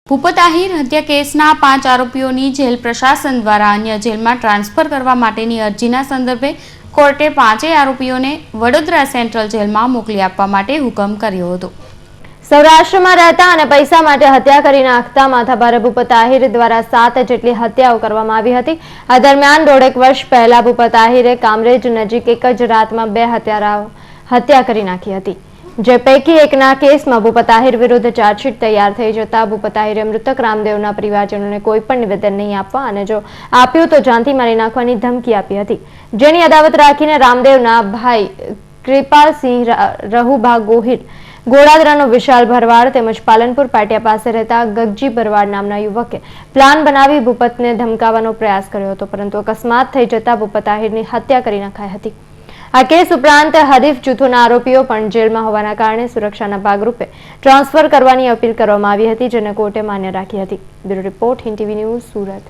ભૂપત આહિર હત્યા કેસના 5 આરોપીઓની જેલ પ્રશાસન દ્વારા અન્ય જેલમાં ટ્રાન્સફર કરવા માટેની અરજીના સંદર્ભે કોર્ટે 5 આરોપીઓને વડોદરા સેન્ટ્રલ જેલમાં મોકલી આપવા માટે હુકમ કર્યો હતો। સૌરાષ્ટ્રમાં રહેતા અને પૈસા માટે હત્યા કરી નાખતા માથાભારે ભૂપત આહિર દ્વારા 7 જેટલી હત્યાઓ કરવામાં આવી હતી। આ દરમિયાન 1.5 વર્ષ પહેલા ભૂપત આહિરે કામરેજ નજીક એક જ રાતમાં 2 હત્યારાઓ હત્યા કરી નાખી હતી, જે પૈકી એકના કેસમાં ભૂપત આહિર વિરુદ્ધ ચાર્જશીટ તૈયાર થઈ જતા ભૂપત આહિરે મૃતક રામદેવના પરિવારજનોને કોઈ પણ નિવેદન નહીં આપવા અને જો આપ્યું તો જાનથી મારી નાખવાની ધમકી આપી હતી, જેની અદાવત રાખીને રામદેવના ભાઈ કૃપાલસિંહ રહુભા ગોહિલ, ગોળાદરાનો વિશાલ ભરવાડ તેમજ પાલનપુર પાટિયા પાસે રહેતા ગગજી ભરવાડ નામના યુવકે પ્લાન બનાવી ભૂપતને ધમકાવવાનો પ્રયાસ કર્યો હતો, પરંતુ અકસ્માત થઈ જતા ભૂપત આહિરની હત્યા કરી નખાઈ હતી। આ કેસ ઉપરાંત હરીફ જૂથોના આરોપીઓ પણ જેલમાં હોવાના કારણે સુરક્ષાના ભાગરૂપે ટ્રાન્સફર કરવાની અપીલ કરવામાં આવી હતી, જેને કોર્ટે માન્ય રાખી હતી। Bureau report, Hind TV news, Surat.